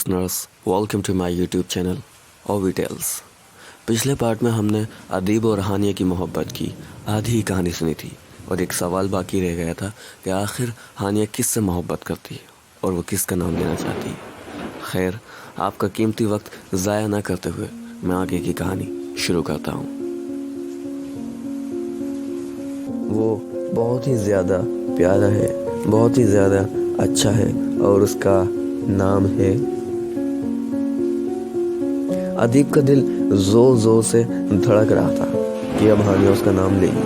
Listeners, welcome to my YouTube channel Ovi Tales. पिछले part में हमने अदीब और हानिया की मोहब्बत की आधी ही कहानी सुनी थी और एक सवाल बाकी रह गया था कि आखिर हानिया किस से मोहब्बत करती है और वो किसका नाम लेना चाहती है। खैर, आपका कीमती वक्त ज़ाया ना करते हुए मैं आगे की कहानी शुरू करता हूँ। वो बहुत ही ज़्यादा प्यारा है, बहुत ही ज़्यादा अच्छा है और उसका नाम है अदीब। का दिल जोर जोर से धड़क रहा था कि अब हानिया उसका नाम लेगी,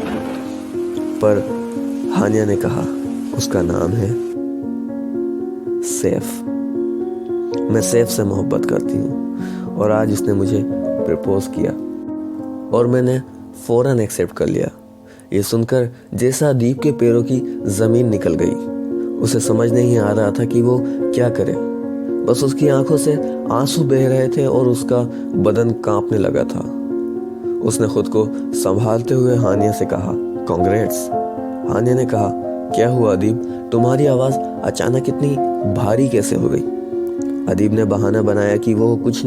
पर हानिया ने कहा उसका नाम है सैफ। मैं सैफ से मोहब्बत करती हूँ और आज उसने मुझे प्रपोज किया और मैंने फौरन एक्सेप्ट कर लिया। ये सुनकर जैसा अदीब के पैरों की ज़मीन निकल गई। उसे समझ नहीं आ रहा था कि वो क्या करे। बस उसकी आंखों से आंसू बह रहे थे और उसका बदन कांपने लगा था। उसने खुद को संभालते हुए हानिया से कहा, कांग्रेट्स। हानिया ने कहा, क्या हुआ अदीब, तुम्हारी आवाज़ अचानक इतनी भारी कैसे हो गई? अदीब ने बहाना बनाया कि वो कुछ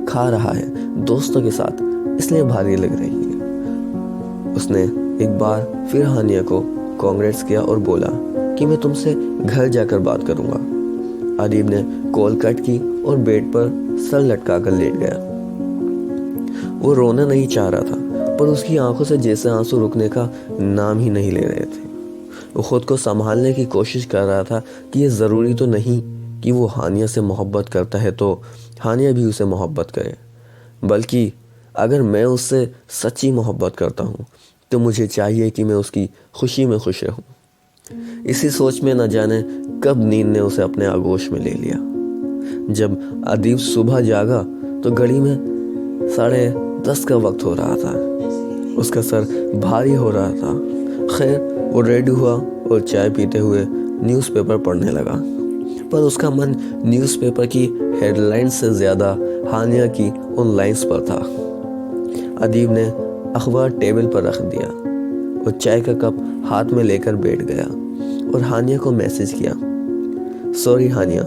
खा रहा है दोस्तों के साथ, इसलिए भारी लग रही है। उसने एक बार फिर हानिया को कांग्रेट्स किया और बोला कि मैं तुमसे घर जाकर बात करूंगा। अदीब ने कॉल कट की और बेड पर सर लटकाकर लेट गया। वो रोना नहीं चाह रहा था, पर उसकी आंखों से जैसे आंसू रुकने का नाम ही नहीं ले रहे थे। वो खुद को संभालने की कोशिश कर रहा था कि ये ज़रूरी तो नहीं कि वो हानिया से मोहब्बत करता है तो हानिया भी उसे मोहब्बत करे, बल्कि अगर मैं उससे सच्ची मोहब्बत करता हूँ तो मुझे चाहिए कि मैं उसकी खुशी में खुश रहूँ। इसी सोच में न जाने कब नींद ने उसे अपने आगोश में ले लिया। जब अदीब सुबह जागा तो घड़ी में 10:30 का वक्त हो रहा था। उसका सर भारी हो रहा था। खैर, वो रेडी हुआ और चाय पीते हुए न्यूज़पेपर पढ़ने लगा, पर उसका मन न्यूज़पेपर की हेडलाइंस से ज़्यादा हानिया की उन लाइंस पर था। अदीब ने अखबार टेबल पर रख दिया और चाय का कप हाथ में लेकर बैठ गया और हानिया को मैसेज किया, सॉरी हानिया,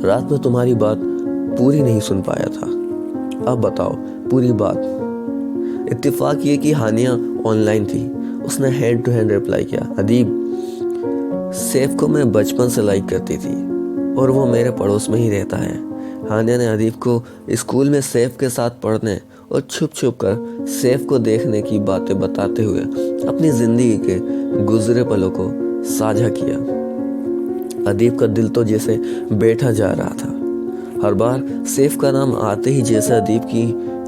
रात में तुम्हारी बात पूरी नहीं सुन पाया था, अब बताओ पूरी बात। इत्तेफाक ये कि हानिया ऑनलाइन थी। उसने हैंड टू हैंड रिप्लाई किया, अदीब, सैफ को मैं बचपन से लाइक करती थी और वो मेरे पड़ोस में ही रहता है। हानिया ने अदीब को स्कूल में सैफ के साथ पढ़ने और छुप छुप कर सैफ को देखने की बातें बताते हुए अपनी ज़िंदगी के गुजरे पलों को साझा किया। अदीब का दिल तो जैसे बैठा जा रहा था। हर बार सैफ का नाम आते ही जैसे अदीब की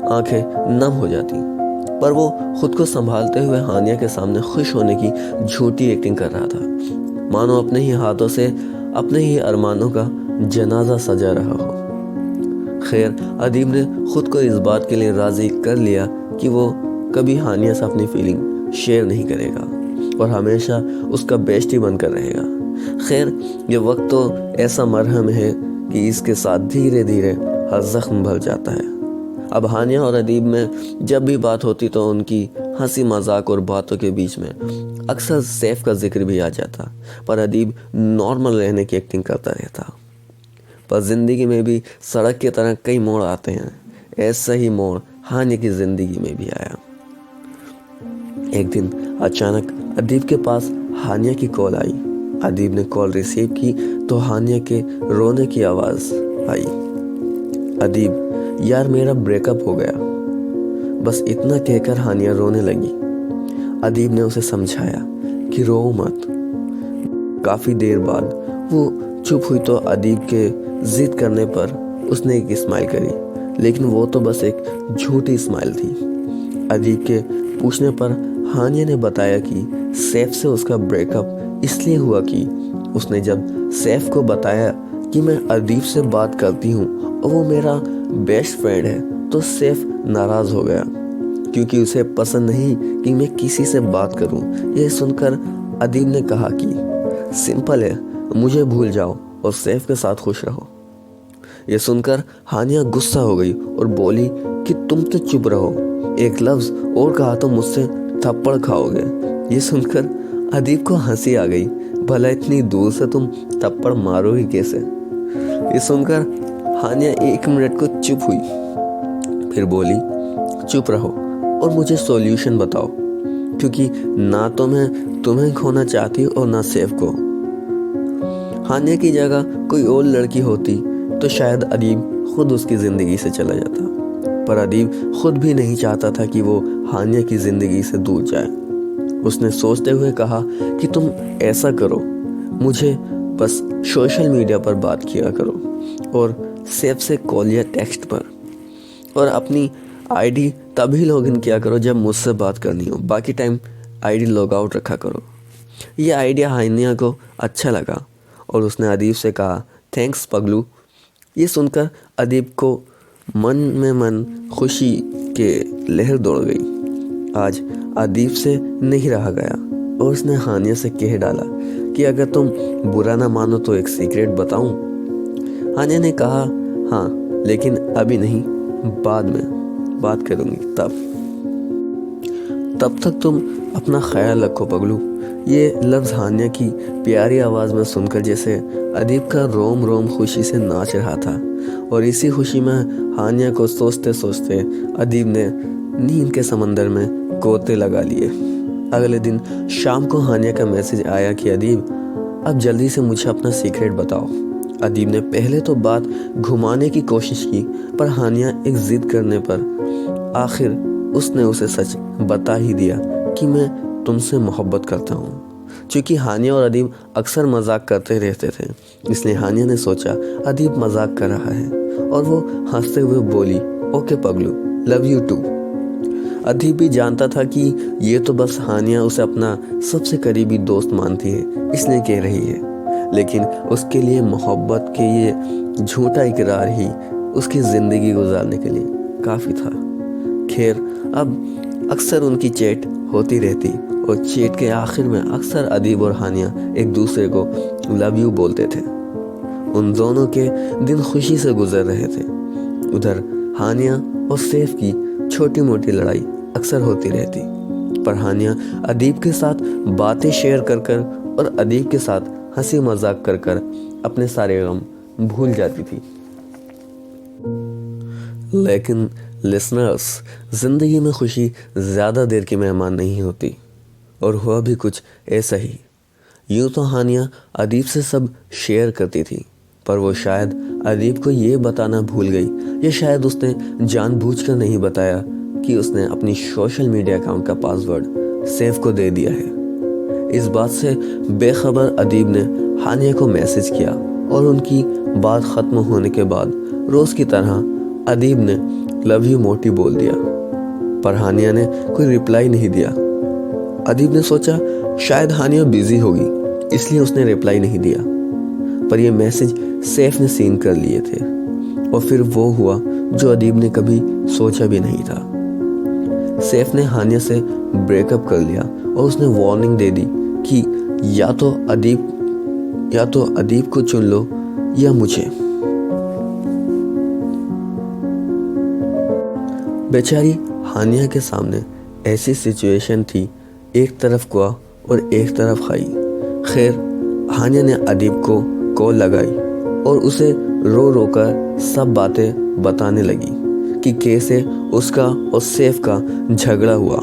आंखें नम हो जाती, पर वो खुद को संभालते हुए हानिया के सामने खुश होने की झूठी एक्टिंग कर रहा था, मानो अपने ही हाथों से अपने ही अरमानों का जनाजा सजा रहा हो। खैर, अदीब ने खुद को इस बात के लिए राज़ी कर लिया कि वो कभी हानिया से अपनी फीलिंग शेयर नहीं करेगा और हमेशा उसका बेस्टी बनकर रहेगा। खैर, ये वक्त तो ऐसा मरहम है कि इसके साथ धीरे धीरे हर जख्म भर जाता है। अब हानिया और अदीब में जब भी बात होती तो उनकी हंसी मजाक और बातों के बीच में अक्सर सैफ का जिक्र भी आ जाता, पर अदीब नॉर्मल रहने की एक्टिंग करता रहता। पर ज़िंदगी में भी सड़क की तरह कई मोड़ आते हैं। ऐसा ही मोड़ हानिया की ज़िंदगी में भी आया। एक दिन अचानक अदीब के पास हानिया की कॉल आई। अदीब ने कॉल रिसीव की तो हानिया के रोने की आवाज़ आई, अदीब, यार मेरा ब्रेकअप हो गया। बस इतना कहकर हानिया रोने लगी। अदीब ने उसे समझाया कि रो मत। काफ़ी देर बाद वो चुप हुई तो अदीब के जिद करने पर उसने एक स्माइल करी, लेकिन वो तो बस एक झूठी स्माइल थी। अदीब के पूछने पर हानिया ने बताया कि सैफ से उसका ब्रेकअप इसलिए हुआ कि उसने जब सैफ को बताया कि मैं अदीब से बात करती हूँ और वो मेरा बेस्ट फ्रेंड है, तो सैफ नाराज़ हो गया क्योंकि उसे पसंद नहीं कि मैं किसी से बात करूँ। यह सुनकर अदीब ने कहा कि सिंपल है, मुझे भूल जाओ और सैफ के साथ खुश रहो। यह सुनकर हानिया गुस्सा हो गई और बोली कि तुम तो चुप रहो, एक लफ्ज़ और कहा तो मुझसे थप्पड़ खाओगे। ये सुनकर अदीब को हंसी आ गई, भला इतनी दूर से तुम थप्पड़ मारोगी कैसे? ये सुनकर हानिया 1 मिनट को चुप हुई, फिर बोली, चुप रहो और मुझे सॉल्यूशन बताओ, क्योंकि ना तो मैं तुम्हें खोना चाहती और ना सैफ को। हानिया की जगह कोई और लड़की होती तो शायद अदीब खुद उसकी ज़िंदगी से चला जाता, पर अदीब खुद भी नहीं चाहता था कि वो हानिया की ज़िंदगी से दूर जाए। उसने सोचते हुए कहा कि तुम ऐसा करो, मुझे बस सोशल मीडिया पर बात किया करो और सैफ से कॉल या टेक्स्ट पर, और अपनी आईडी तभी लॉगिन किया करो जब मुझसे बात करनी हो, बाकी टाइम आईडी लॉग आउट रखा करो। यह आइडिया हानिया को अच्छा लगा और उसने अदीब से कहा, थैंक्स पगलू। ये सुनकर अदीब को मन में मन खुशी के लहर दौड़ गई। आज अदीब से नहीं रहा गया और उसने हानिया से कह डाला कि अगर तुम बुरा ना मानो तो एक सीक्रेट बताऊं। हानिया ने कहा, हाँ लेकिन अभी नहीं, बाद में बात करूंगी तब तक तुम अपना ख्याल रखो पगलू। ये लफ्ज़ हानिया की प्यारी आवाज़ में सुनकर जैसे अदीब का रोम रोम खुशी से नाच रहा था, और इसी खुशी में हानिया को सोचते सोचते अदीब ने नींद के समंदर में गोते लगा लिए। अगले दिन शाम को हानिया का मैसेज आया कि अदीब अब जल्दी से मुझे अपना सीक्रेट बताओ। अदीब ने पहले तो बात घुमाने की कोशिश की, पर हानिया एक जिद करने पर आखिर उसने उसे सच बता ही दिया कि मैं तुमसे मोहब्बत करता हूँ। चूँकि हानिया और अदीब अक्सर मजाक करते रहते थे, इसलिए हानिया ने सोचा अदीब मजाक कर रहा है, और वो हंसते हुए बोली, ओके पगलू, लव यू टू। अदीब भी जानता था कि ये तो बस हानिया उसे अपना सबसे करीबी दोस्त मानती है, इसलिए कह रही है, लेकिन उसके लिए मोहब्बत के ये झूठा इकरार ही उसकी ज़िंदगी गुजारने के लिए काफ़ी था। खैर, अब अक्सर उनकी चैट होती रहती और चैट के आखिर में अक्सर अदीब और हानिया एक दूसरे को लव यू बोलते थे। उन दोनों के दिन खुशी से गुजर रहे थे। उधर हानिया और सैफ की छोटी मोटी लड़ाई अक्सर होती रहती, पर हानिया अदीब के साथ बातें शेयर कर कर और अदीब के साथ हंसी मजाक कर कर अपने सारे गम भूल जाती थी। लेकिन लिसनर्स, ज़िंदगी में खुशी ज़्यादा देर की मेहमान नहीं होती, और हुआ भी कुछ ऐसा ही। यूँ तो हानिया अदीब से सब शेयर करती थी, पर वो शायद अदीब को ये बताना भूल गई, या शायद उसने जानबूझकर नहीं बताया कि उसने अपनी सोशल मीडिया अकाउंट का पासवर्ड सैफ को दे दिया है। इस बात से बेखबर अदीब ने हानिया को मैसेज किया, और उनकी बात ख़त्म होने के बाद रोज़ की तरह अदीब ने लव यू मोटी बोल दिया, पर हानिया ने कोई रिप्लाई नहीं दिया। अदीब ने सोचा शायद हानिया बिजी होगी, इसलिए उसने रिप्लाई नहीं दिया, पर यह मैसेज सैफ ने सीन कर लिए थे, और फिर वो हुआ जो अदीब ने कभी सोचा भी नहीं था। सैफ ने हानिया से ब्रेकअप कर लिया, और उसने वार्निंग दे दी कि या तो अदीब को चुन लो या मुझे। बेचारी हानिया के सामने ऐसी सिचुएशन थी, एक तरफ कुआ और एक तरफ खाई। खैर, हानिया ने अदीब को कॉल लगाई और उसे रो रो कर सब बातें बताने लगी कि कैसे उसका और सैफ का झगड़ा हुआ।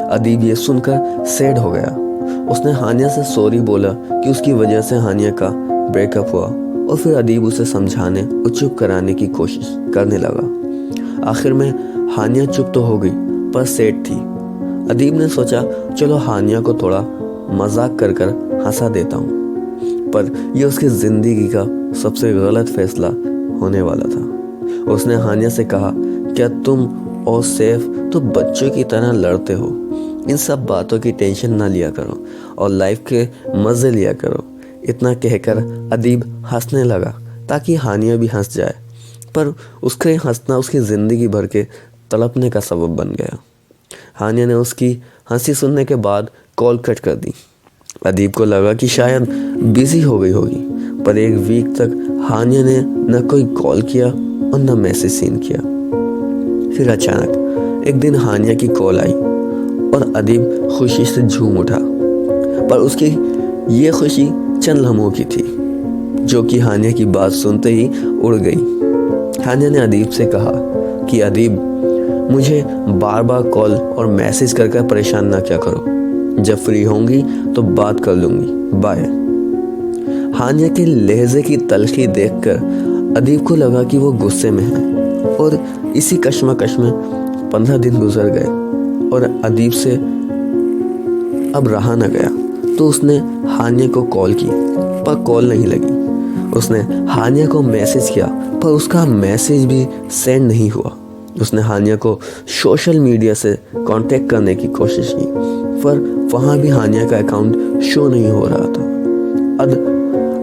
अदीब ये सुनकर सैड हो गया। उसने हानिया से सॉरी बोला कि उसकी वजह से हानिया का ब्रेकअप हुआ, और फिर अदीब उसे समझाने और चुप कराने की कोशिश करने लगा। आखिर में हानिया चुप तो हो गई, पर सैड थी। अदीब ने सोचा चलो हानिया को थोड़ा मजाक कर कर हंसा देता हूँ, पर यह उसकी ज़िंदगी का सबसे गलत फैसला होने वाला था। उसने हानिया से कहा, क्या तुम और सैफ तो बच्चों की तरह लड़ते हो? इन सब बातों की टेंशन ना लिया करो और लाइफ के मज़े लिया करो। इतना कहकर अदीब हंसने लगा ताकि हानिया भी हंस जाए, पर उसका हंसना उसकी ज़िंदगी भर के तड़पने का सबब बन गया। हानिया ने उसकी हंसी सुनने के बाद कॉल कट कर दी। अदीब को लगा कि शायद बिजी हो गई होगी, पर एक वीक तक हानिया ने न कोई कॉल किया और न मैसेज सीन किया। फिर अचानक एक दिन हानिया की कॉल आई और अदीब खुशी से झूम उठा, पर उसकी ये खुशी चंद लम्हों की थी। जो कि हानिया की बात सुनते ही उड़ गई। हानिया ने अदीब से कहा कि अदीब, मुझे बार बार कॉल और मैसेज कर कर परेशान ना क्या करो, जब फ्री होंगी तो बात कर लूंगी, बाय। हानिया के लहजे की तलखी देखकर अदीब को लगा कि वो गुस्से में है, और इसी कश्मकश में 15 दिन गुजर गए और अदीब से अब रहा न गया। तो उसने हानिया को कॉल की पर कॉल नहीं लगी। उसने हानिया को मैसेज किया पर उसका मैसेज भी सेंड नहीं हुआ। उसने हानिया को सोशल मीडिया से कांटेक्ट करने की कोशिश की पर वहाँ भी हानिया का अकाउंट शो नहीं हो रहा था।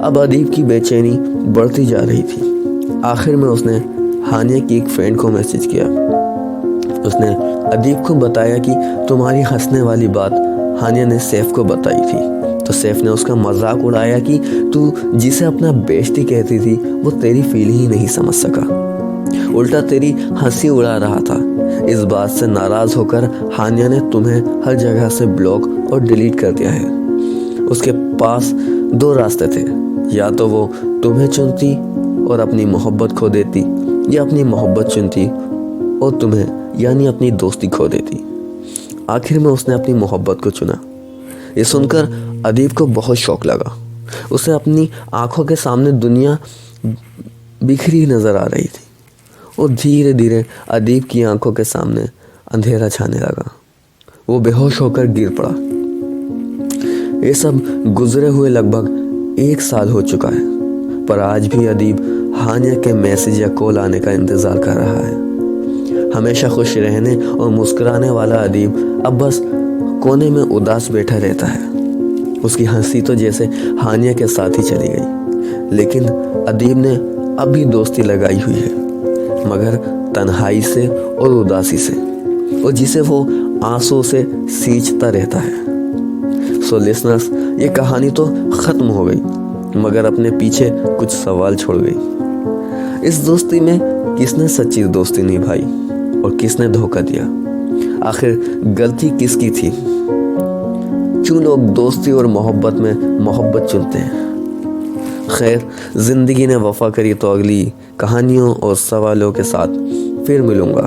अब अदीब की बेचैनी बढ़ती जा रही थी। आखिर में उसने हानिया की एक फ्रेंड को मैसेज किया। उसने अदीब को बताया कि तुम्हारी हंसने वाली बात हानिया ने सैफ को बताई थी। तो सैफ ने उसका मजाक उड़ाया कि तू जिसे अपना बेइज्जती कहती थी वो तेरी फील ही नहीं समझ सका, उल्टा तेरी हंसी उड़ा रहा था। इस बात से नाराज होकर हानिया ने तुम्हें हर जगह से ब्लॉक और डिलीट कर दिया है। उसके पास 2 रास्ते थे, या तो वो तुम्हें चुनती और अपनी मोहब्बत खो देती, या अपनी मोहब्बत चुनती और तुम्हें यानी अपनी दोस्ती खो देती। आखिर में उसने अपनी मोहब्बत को चुना। ये सुनकर अदीब को बहुत शौक लगा। उसे अपनी आंखों के सामने दुनिया बिखरी नजर आ रही थी और धीरे धीरे अदीब की आंखों के सामने अंधेरा छाने लगा। वो बेहोश होकर गिर पड़ा। ये सब गुजरे हुए लगभग 1 साल हो चुका है, पर आज भी अदीब हानिया के मैसेज या कॉल आने का इंतजार कर रहा है। हमेशा खुश रहने और मुस्कुराने वाला अदीब अब बस कोने में उदास बैठा रहता है। उसकी हंसी तो जैसे हानिया के साथ ही चली गई, लेकिन अदीब ने अब भी दोस्ती लगाई हुई है, मगर तन्हाई से और उदासी से, और जिसे वो आंसू से सींचता रहता है। सो लिसनर्स, ये कहानी तो ख़त्म हो गई, मगर अपने पीछे कुछ सवाल छोड़ गई। इस दोस्ती में किसने सच्ची दोस्ती निभाई और किसने धोखा दिया? आखिर गलती किसकी थी? क्यों लोग दोस्ती और मोहब्बत में मोहब्बत चुनते हैं? खैर, जिंदगी ने वफा करी तो अगली कहानियों और सवालों के साथ फिर मिलूंगा।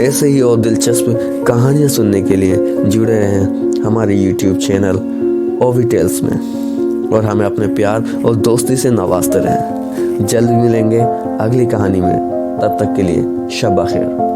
ऐसे ही और दिलचस्प कहानियां सुनने के लिए जुड़े रहें हमारे YouTube चैनल ओवी टेल्स में, और हमें अपने प्यार और दोस्ती से नवाजते रहें। जल्द मिलेंगे अगली कहानी में, तब तक के लिए शब बखैर।